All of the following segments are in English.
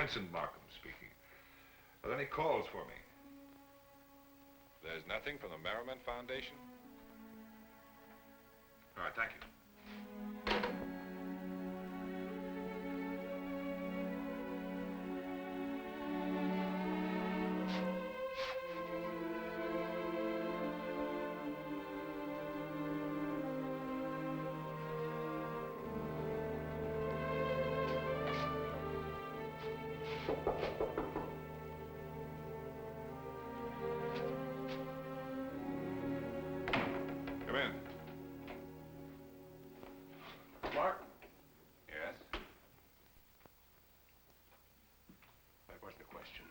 Vincent Markham speaking. Are there any calls for me? There's nothing from the Merriman Foundation? All right, thank you. Come in. Mark? Yes? That wasn't a question.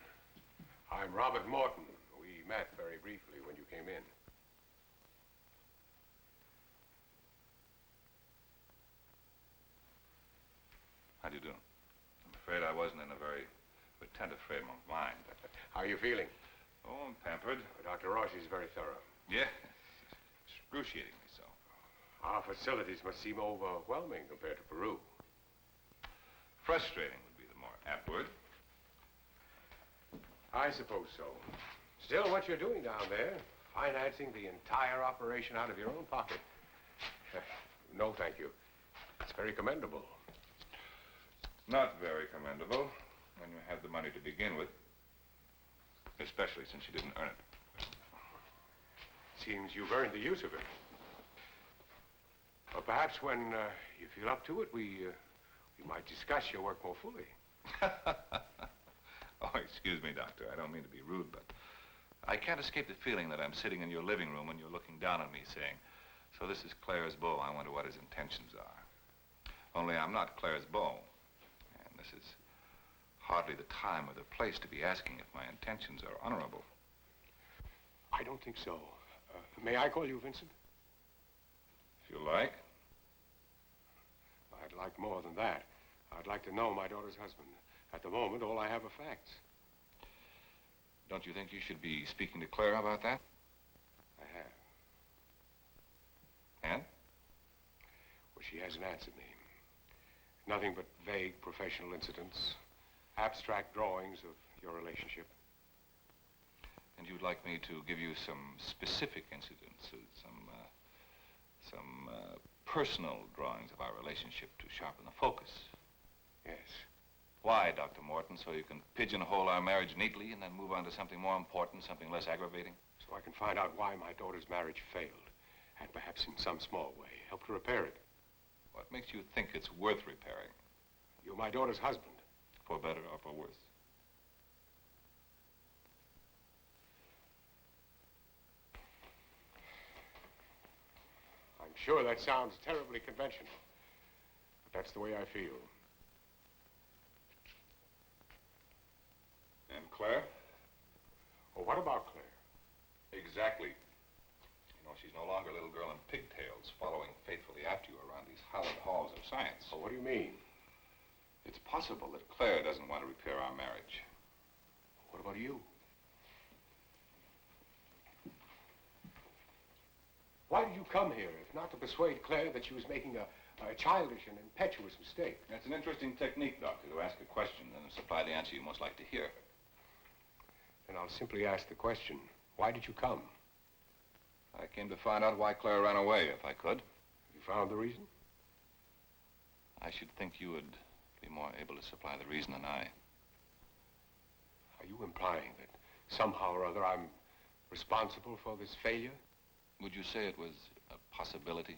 I'm Robert Morton. We met very briefly when you came in. How do you do? I'm afraid I wasn't in a very attentive frame of mind. How are you feeling? Oh, I'm pampered. Dr. Roche is very thorough. Yeah, excruciatingly so. Our facilities must seem overwhelming compared to Peru. Frustrating would be the more apt word. I suppose so. Still, what you're doing down there, financing the entire operation out of your own pocket. No, thank you. It's very commendable. Not very commendable when you had the money to begin with. Especially since you didn't earn it. Seems you've earned the use of it. Well, perhaps when you feel up to it, we might discuss your work more fully. Oh, excuse me, Doctor. I don't mean to be rude, but I can't escape the feeling that I'm sitting in your living room and you're looking down on me saying, so this is Claire's beau. I wonder what his intentions are. Only I'm not Claire's beau. And this is hardly the time or the place to be asking if my intentions are honorable. I don't think so. May I call you Vincent? If you like. I'd like more than that. I'd like to know my daughter's husband. At the moment, all I have are facts. Don't you think you should be speaking to Claire about that? I have. And? Well, she hasn't answered me. Nothing but vague professional incidents, abstract drawings of your relationship. And you'd like me to give you some specific incidents, some personal drawings of our relationship to sharpen the focus. Yes. Why, Dr. Morton? So you can pigeonhole our marriage neatly and then move on to something more important, something less aggravating? So I can find out why my daughter's marriage failed, and perhaps in some small way help to repair it. What makes you think it's worth repairing? You're my daughter's husband. For better or for worse? I'm sure that sounds terribly conventional, but that's the way I feel. And Claire? Well, what about Claire? Exactly. You know, she's no longer a little girl in pigtails following faithfully after you around these hallowed halls of science. Well, what do you mean? It's possible that Claire doesn't want to repair our marriage. What about you? Why did you come here, if not to persuade Claire that she was making a childish and impetuous mistake? That's an interesting technique, Doctor, to ask a question and supply the answer you most like to hear. Then I'll simply ask the question, why did you come? I came to find out why Claire ran away, if I could. You found the reason? I should think you would be more able to supply the reason than I. Are you implying that somehow or other I'm responsible for this failure? Would you say it was a possibility?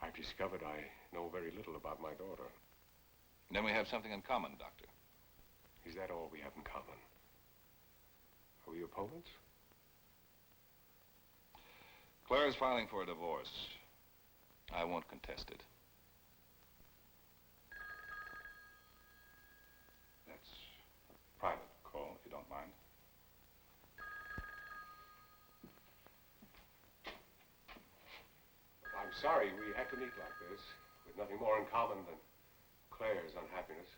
I've discovered I know very little about my daughter. Then we have something in common, Doctor. Is that all we have in common? Are we opponents? Claire is filing for a divorce. I won't contest it. That's a private call, if you don't mind. I'm sorry we had to meet like this, with nothing more in common than Claire's unhappiness.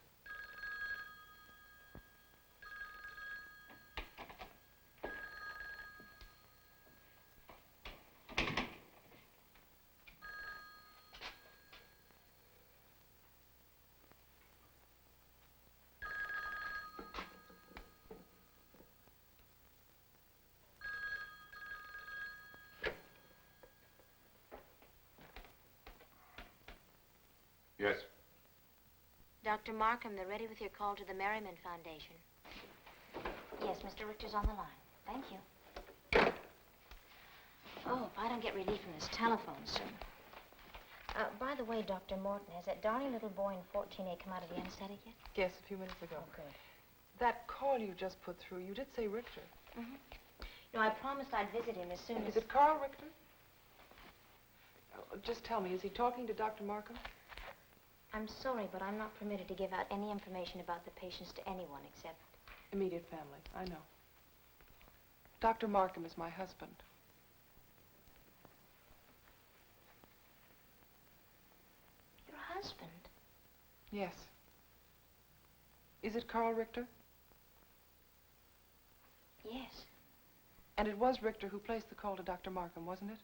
Yes. Dr. Markham, they're ready with your call to the Merriman Foundation. Yes, Mr. Richter's on the line. Thank you. Oh, if I don't get relief from this telephone soon. By the way, Dr. Morton, has that darling little boy in 14A come out of the anesthetic yet? Yes, a few minutes ago. Oh, good. That call you just put through, you did say Richter. Mm-hmm. No, I promised I'd visit him as soon as... Is it Carl Richter? Oh, just tell me, is he talking to Dr. Markham? I'm sorry, but I'm not permitted to give out any information about the patients to anyone except... Immediate family, I know. Dr. Markham is my husband. Your husband? Yes. Is it Carl Richter? Yes. And it was Richter who placed the call to Dr. Markham, wasn't it?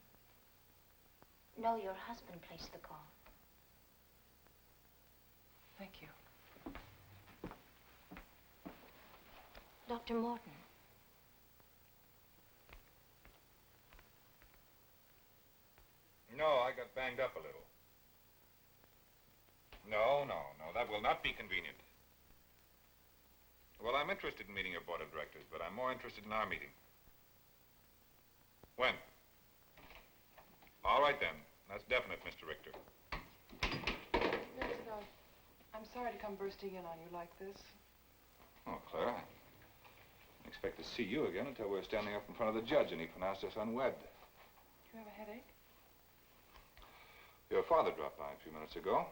No, your husband placed the call. Thank you. Dr. Morton. No, I got banged up a little. No, that will not be convenient. Well, I'm interested in meeting your board of directors, but I'm more interested in our meeting. When? All right, then. That's definite, Mr. Richter. Vincent, I'm sorry to come bursting in on you like this. Oh, Clara, I didn't expect to see you again until we were standing up in front of the judge and he pronounced us unwed. You have a headache? Your father dropped by a few minutes ago.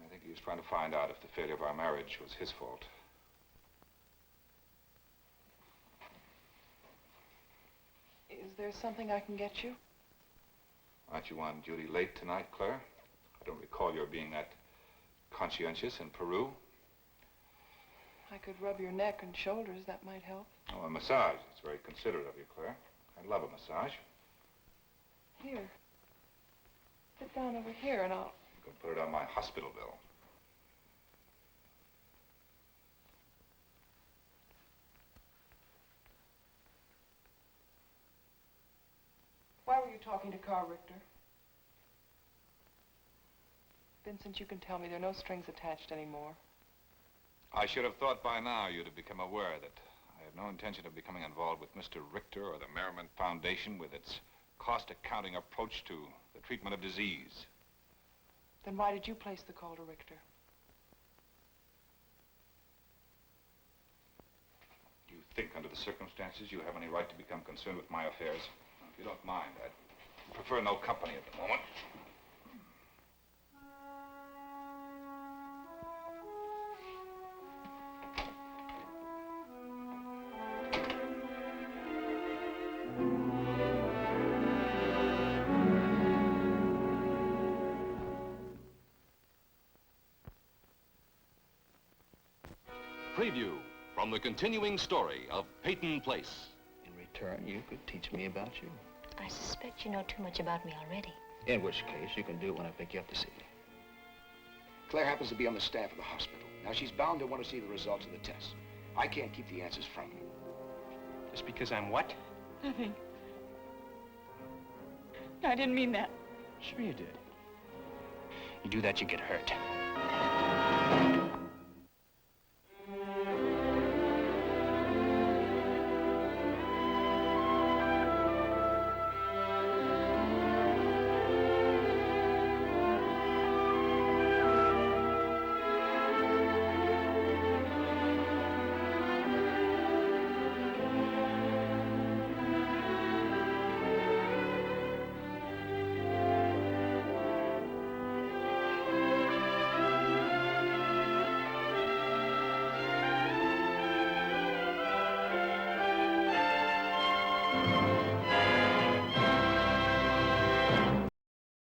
I think he was trying to find out if the failure of our marriage was his fault. Is there something I can get you? Aren't you on duty late tonight, Claire? I don't recall your being that conscientious in Peru. I could rub your neck and shoulders. That might help. Oh, a massage. It's very considerate of you, Claire. I love a massage. Here. Sit down over here and I'll... You can put it on my hospital bill. Why were you talking to Carl Richter? Vincent, you can tell me there are no strings attached anymore. I should have thought by now you'd have become aware that I have no intention of becoming involved with Mr. Richter or the Merriman Foundation with its cost accounting approach to the treatment of disease. Then why did you place the call to Richter? Do you think under the circumstances you have any right to become concerned with my affairs? If you don't mind, I'd prefer no company at the moment. Preview from the continuing story of Peyton Place. In return, you could teach me about you. I suspect you know too much about me already. In which case, you can do it when I pick you up this evening. Claire happens to be on the staff of the hospital. Now, she's bound to want to see the results of the test. I can't keep the answers from you. Just because I'm what? Nothing. I didn't mean that. Sure you did. You do that, you get hurt.